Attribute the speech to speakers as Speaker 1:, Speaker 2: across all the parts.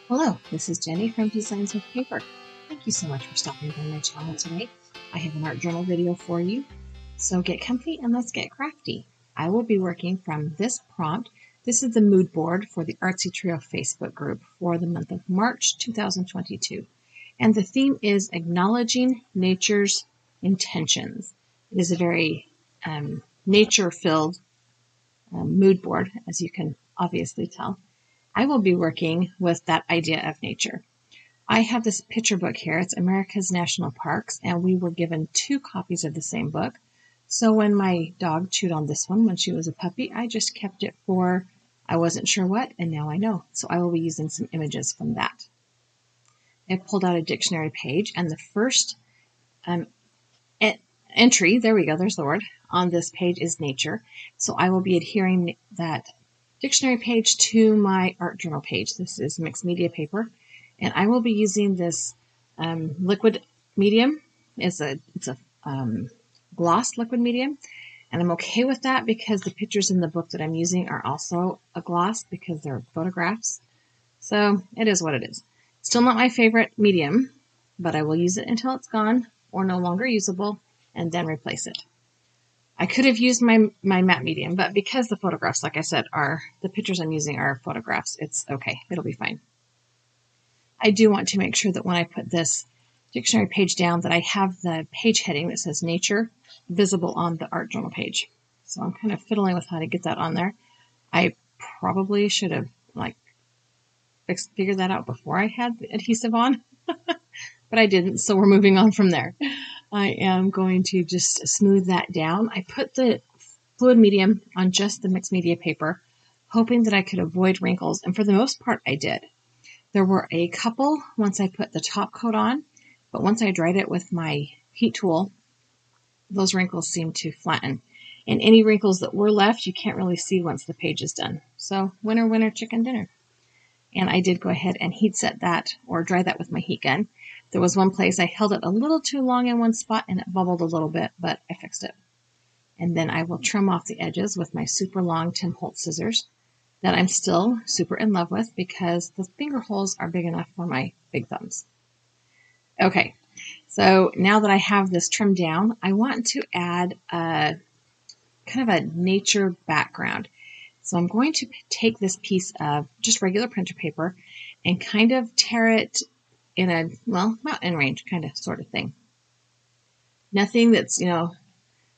Speaker 1: Hello, this is Jenny from Designs with Paper. Thank you so much for stopping by my channel today. I have an art journal video for you, so get comfy and let's get crafty. I will be working from this prompt. This is the mood board for the Artsytrio Facebook group for the month of March 2022. And the theme is Acknowledging Nature's Intentions. It is a very nature-filled mood board, as you can obviously tell. I will be working with that idea of nature. I have this picture book here. It's America's National Parks, and we were given 2 copies of the same book. So when my dog chewed on this one when she was a puppy, I just kept it for I wasn't sure what, and now I know. So I will be using some images from that. I pulled out a dictionary page, and the first entry, there we go, there's the word, on this page is nature. So I will be adhering that dictionary page to my art journal page. This is mixed media paper, and I will be using this liquid medium. It's a gloss liquid medium, and I'm okay with that because the pictures in the book that I'm using are also a gloss because they're photographs. So it is what it is. Still not my favorite medium, but I will use it until it's gone or no longer usable and then replace it. I could have used my matte medium, but because the photographs, like I said, the pictures I'm using are photographs, it's okay. It'll be fine. I do want to make sure that when I put this dictionary page down that I have the page heading that says nature visible on the art journal page. So I'm kind of fiddling with how to get that on there. I probably should have figured that out before I had the adhesive on, but I didn't, so we're moving on from there. I am going to just smooth that down. I put the fluid medium on just the mixed media paper, hoping that I could avoid wrinkles, and for the most part I did. There were a couple once I put the top coat on, but once I dried it with my heat tool, those wrinkles seemed to flatten. And any wrinkles that were left, you can't really see once the page is done. So winner, winner, chicken dinner. And I did go ahead and heat set that or dry that with my heat gun. There was one place I held it a little too long in one spot and it bubbled a little bit, but I fixed it. And then I will trim off the edges with my super long Tim Holtz scissors that I'm still super in love with because the finger holes are big enough for my big thumbs. Okay, so now that I have this trimmed down, I want to add a kind of a nature background. So I'm going to take this piece of just regular printer paper and kind of tear it in a, mountain range kind of sort of thing. Nothing that's,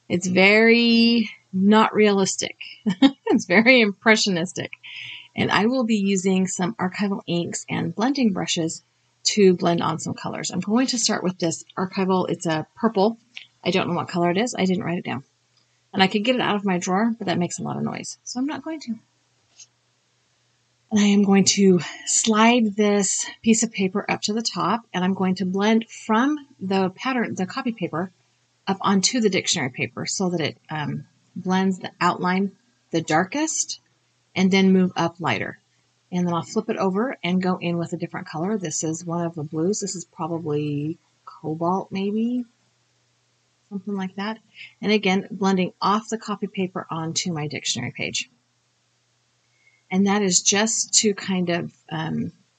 Speaker 1: it's very not realistic. It's very impressionistic. And I will be using some archival inks and blending brushes to blend on some colors. I'm going to start with this archival. It's a purple. I don't know what color it is. I didn't write it down. And I could get it out of my drawer, but that makes a lot of noise. So I'm not going to. And I am going to slide this piece of paper up to the top, and I'm going to blend from the pattern, the copy paper, up onto the dictionary paper so that it blends the outline the darkest and then move up lighter. And then I'll flip it over and go in with a different color. This is one of the blues. This is probably cobalt, maybe. Something like that. And again, blending off the copy paper onto my dictionary page. And that is just to kind of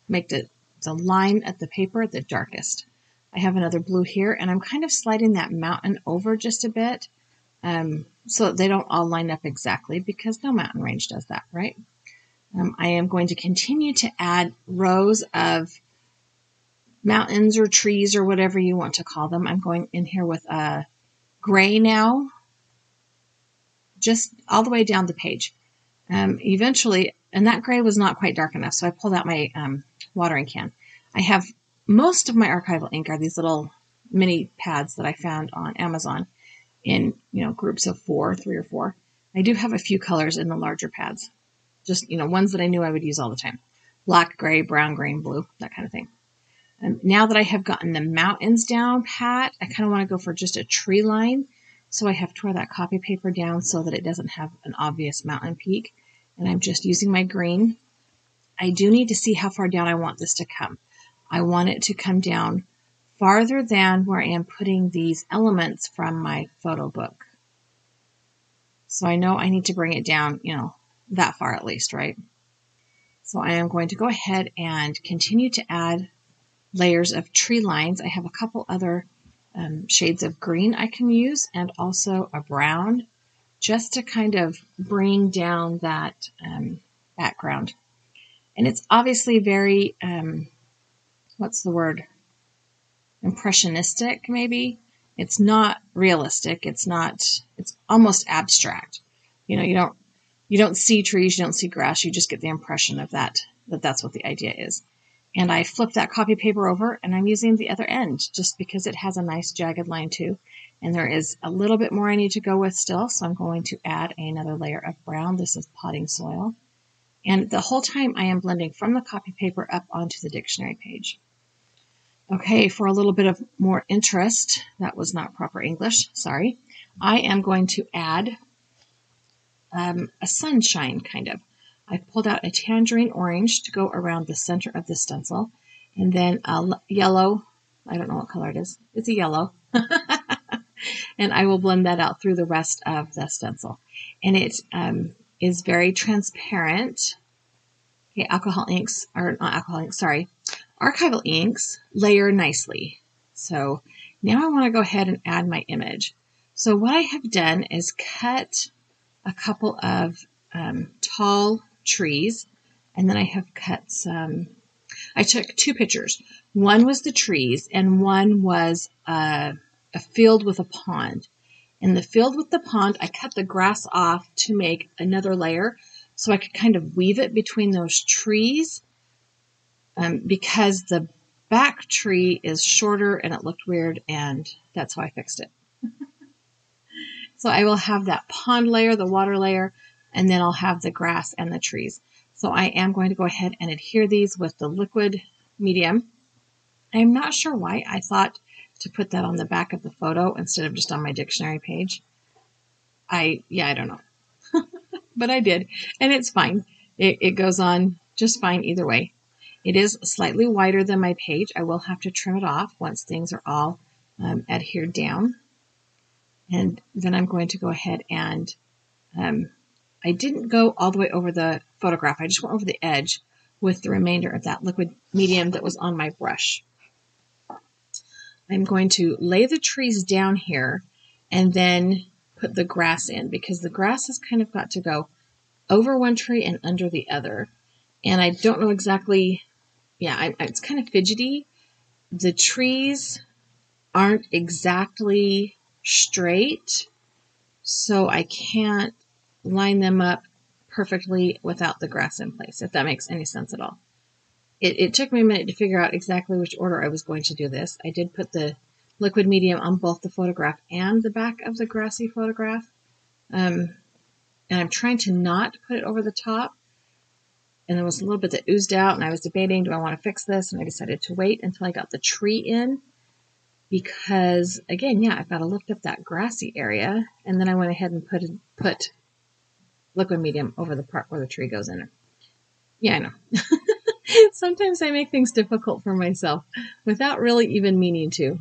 Speaker 1: make the line at the paper the darkest. I have another blue here, and I'm kind of sliding that mountain over just a bit so that they don't all line up exactly because no mountain range does that, right? I am going to continue to add rows of mountains or trees or whatever you want to call them. I'm going in here with a gray now, just all the way down the page. Eventually, and that gray was not quite dark enough, so I pulled out my watering can. I have most of my archival ink are these little mini pads that I found on Amazon in groups of 3 or 4. I do have a few colors in the larger pads, just ones that I knew I would use all the time: black, gray, brown, green, blue, that kind of thing. Now that I have gotten the mountains down pat, I kind of want to go for just a tree line. So I have tore that copy paper down so that it doesn't have an obvious mountain peak. And I'm just using my green. I do need to see how far down I want this to come. I want it to come down farther than where I am putting these elements from my photo book. So I know I need to bring it down, that far at least, right? So I am going to go ahead and continue to add layers of tree lines. I have a couple other shades of green I can use, and also a brown, just to kind of bring down that background. And it's obviously very, what's the word? Impressionistic, maybe. It's not realistic. It's almost abstract. You don't see trees, you don't see grass, you just get the impression of that's what the idea is. And I flip that copy paper over, and I'm using the other end just because it has a nice jagged line too. And there is a little bit more I need to go with still, so I'm going to add another layer of brown. This is potting soil. And the whole time I am blending from the copy paper up onto the dictionary page. Okay, for a little bit of more interest, that was not proper English, sorry. I am going to add a sunshine, kind of. I pulled out a tangerine orange to go around the center of the stencil, and then a yellow, I don't know what color it is, it's a yellow, and I will blend that out through the rest of the stencil. And it is very transparent. Okay, archival inks layer nicely. So now I want to go ahead and add my image. So what I have done is cut a couple of tall trees, and then I have cut I took two pictures. One was the trees, and one was a field with a pond. In the field with the pond, I cut the grass off to make another layer so I could kind of weave it between those trees, because the back tree is shorter and it looked weird, and that's how I fixed it. So I will have that pond layer, the water layer, and then I'll have the grass and the trees. So I am going to go ahead and adhere these with the liquid medium. I'm not sure why I thought to put that on the back of the photo instead of just on my dictionary page. I don't know. But I did, and it's fine. It goes on just fine either way. It is slightly wider than my page. I will have to trim it off once things are all adhered down. And then I'm going to go ahead and I didn't go all the way over the photograph. I just went over the edge with the remainder of that liquid medium that was on my brush. I'm going to lay the trees down here and then put the grass in, because the grass has kind of got to go over one tree and under the other. And I don't know exactly, it's kind of fidgety. The trees aren't exactly straight, so I can't line them up perfectly without the grass in place, if that makes any sense at all. It took me a minute to figure out exactly which order I was going to do this. I did put the liquid medium on both the photograph and the back of the grassy photograph, and I'm trying to not put it over the top. And there was a little bit that oozed out, and I was debating, do I want to fix this? And I decided to wait until I got the tree in, because, again, I've got to lift up that grassy area, and then I went ahead and put liquid medium over the part where the tree goes in. Yeah, I know. Sometimes I make things difficult for myself without really even meaning to.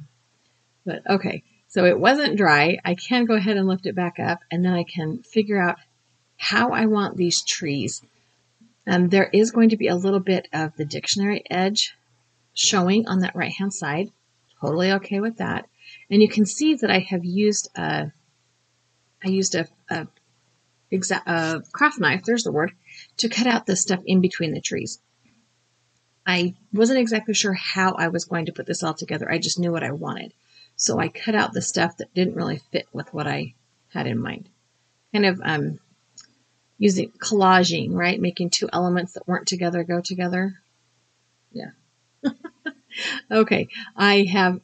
Speaker 1: But, okay, so it wasn't dry. I can go ahead and lift it back up, and then I can figure out how I want these trees. There is going to be a little bit of the dictionary edge showing on that right-hand side. Totally okay with that. And you can see that I have used a craft knife, there's the word, to cut out the stuff in between the trees. I wasn't exactly sure how I was going to put this all together. I just knew what I wanted. So I cut out the stuff that didn't really fit with what I had in mind. Kind of using collaging, right? Making two elements that weren't together go together. Yeah. Okay, I have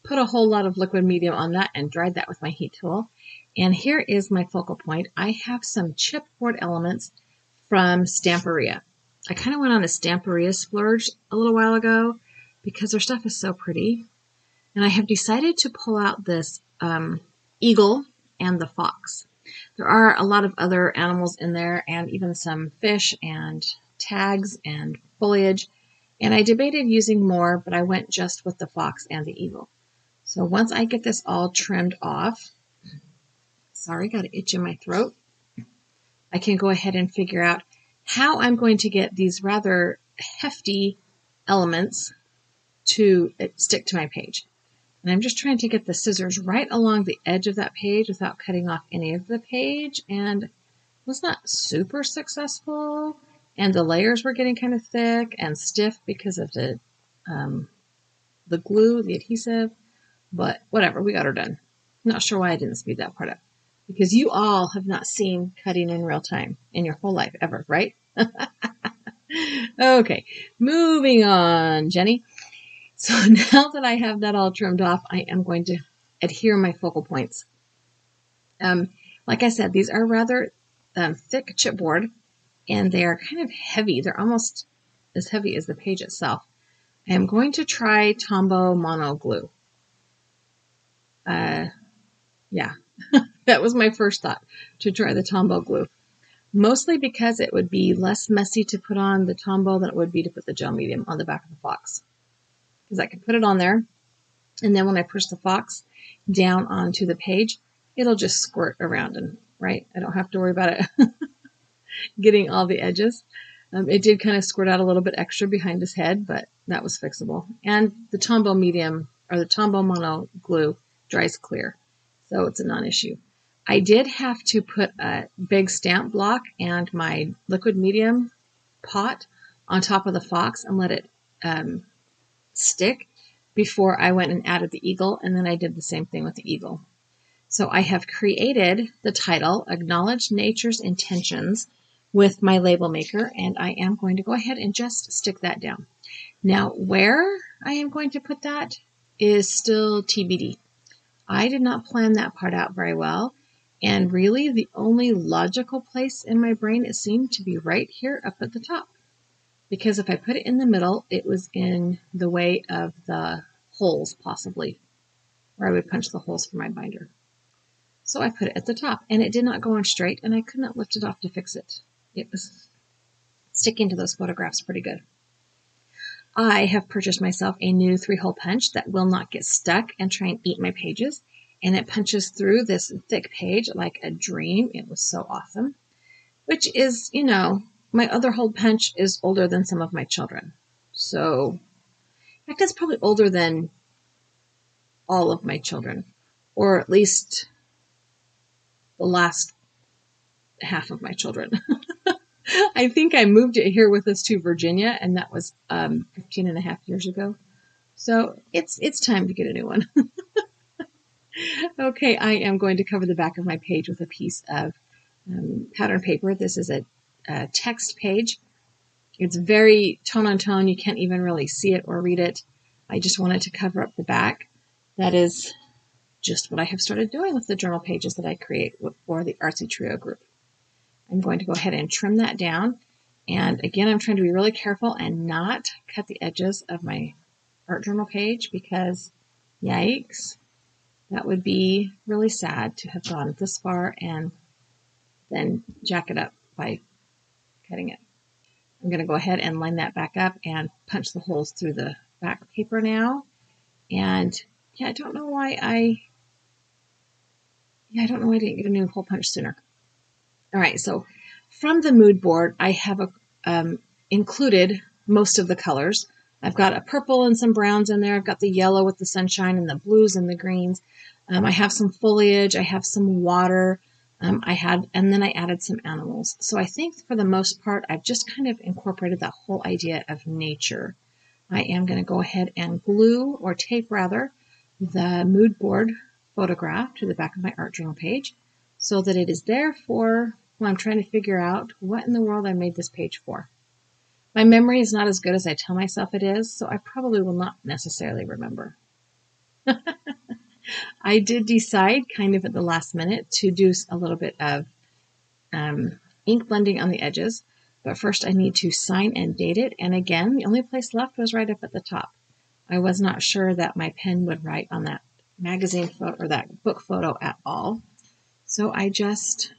Speaker 1: put a whole lot of liquid medium on that and dried that with my heat tool. And here is my focal point. I have some chipboard elements from Stamperia. I kind of went on a Stamperia splurge a little while ago because their stuff is so pretty. And I have decided to pull out this eagle and the fox. There are a lot of other animals in there, and even some fish and tags and foliage. And I debated using more, but I went just with the fox and the eagle. So once I get this all trimmed off, sorry, got an itch in my throat, I can go ahead and figure out how I'm going to get these rather hefty elements to stick to my page. And I'm just trying to get the scissors right along the edge of that page without cutting off any of the page, and was not super successful. And the layers were getting kind of thick and stiff because of the glue, the adhesive, but whatever, we got her done. Not sure why I didn't speed that part up, because you all have not seen cutting in real time in your whole life ever, right? Okay, moving on, Jenny. So now that I have that all trimmed off, I am going to adhere my focal points. Like I said, these are rather thick chipboard, and they are kind of heavy. They're almost as heavy as the page itself. I am going to try Tombow Mono Glue. Yeah, that was my first thought, to try the Tombow glue. Mostly because it would be less messy to put on the Tombow than it would be to put the gel medium on the back of the fox. Because I can put it on there, and then when I push the fox down onto the page, it'll just squirt around, and right, I don't have to worry about it getting all the edges. It did kind of squirt out a little bit extra behind his head, but that was fixable. And the Tombow medium, or the Tombow Mono glue, dries clear, so it's a non-issue. I did have to put a big stamp block and my liquid medium pot on top of the fox and let it stick before I went and added the eagle, and then I did the same thing with the eagle. So I have created the title, Acknowledge Nature's Intentions, with my label maker, and I am going to go ahead and just stick that down. Now, where I am going to put that is still TBD. I did not plan that part out very well, and really the only logical place in my brain it seemed to be right here up at the top. Because if I put it in the middle, it was in the way of the holes, possibly, where I would punch the holes for my binder. So I put it at the top, and it did not go on straight, and I could not lift it off to fix it. It was sticking to those photographs pretty good. I have purchased myself a new 3-hole punch that will not get stuck and try and eat my pages, and it punches through this thick page like a dream. It was so awesome. Which is, you know, my other hole punch is older than some of my children. So, in fact, it's probably older than all of my children, or at least the last half of my children. I think I moved it here with us to Virginia, and that was 15 and a half years ago. So it's time to get a new one. Okay, I am going to cover the back of my page with a piece of pattern paper. This is a text page. It's very tone on tone. You can't even really see it or read it. I just wanted to cover up the back. That is just what I have started doing with the journal pages that I create for the Artsytrio group. I'm going to go ahead and trim that down. And again, I'm trying to be really careful and not cut the edges of my art journal page because, yikes, that would be really sad to have gone this far and then jack it up by cutting it. I'm going to go ahead and line that back up and punch the holes through the back paper now. And yeah, I don't know why I didn't get a new hole punch sooner. All right, so from the mood board, I have included most of the colors. I've got a purple and some browns in there. I've got the yellow with the sunshine and the blues and the greens. I have some foliage. I have some water. And then I added some animals. So I think for the most part, I've just kind of incorporated that whole idea of nature. I am going to go ahead and glue, or tape rather, the mood board photograph to the back of my art journal page so that it is there for when I'm trying to figure out what in the world I made this page for. My memory is not as good as I tell myself it is, so I probably will not necessarily remember. I did decide kind of at the last minute to do a little bit of ink blending on the edges, but first I need to sign and date it, and again, the only place left was right up at the top. I was not sure that my pen would write on that magazine photo or that book photo at all, so I just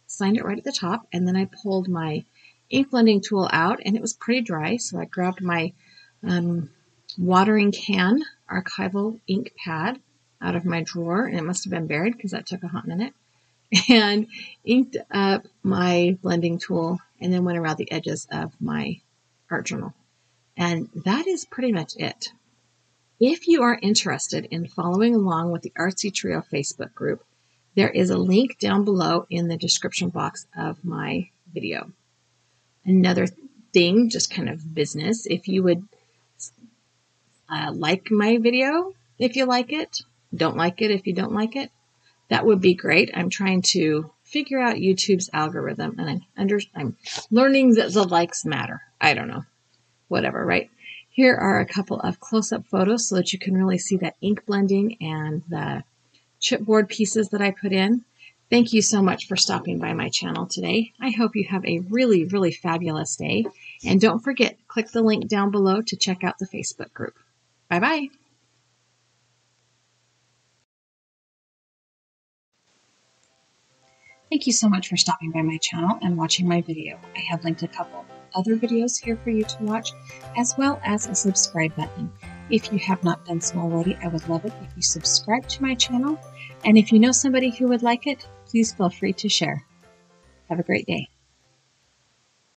Speaker 1: signed it right at the top, and then I pulled my ink blending tool out, and it was pretty dry, so I grabbed my watering can archival ink pad out of my drawer, and it must have been buried because that took a hot minute, and inked up my blending tool and then went around the edges of my art journal. And that is pretty much it. If you are interested in following along with the Artsytrio Facebook group, there is a link down below in the description box of my video. Another thing, just kind of business, if you would like my video, if you like it, don't like it if you don't like it, that would be great. I'm trying to figure out YouTube's algorithm, and I'm learning that the likes matter. I don't know. Whatever, right? Here are a couple of close-up photos so that you can really see that ink blending and the chipboard pieces that I put in. Thank you so much for stopping by my channel today. I hope you have a really, really fabulous day. And don't forget, click the link down below to check out the Facebook group. Bye-bye. Thank you so much for stopping by my channel and watching my video. I have linked a couple other videos here for you to watch, as well as a subscribe button. If you have not done so already, I would love it if you subscribe to my channel. And if you know somebody who would like it, please feel free to share. Have a great day.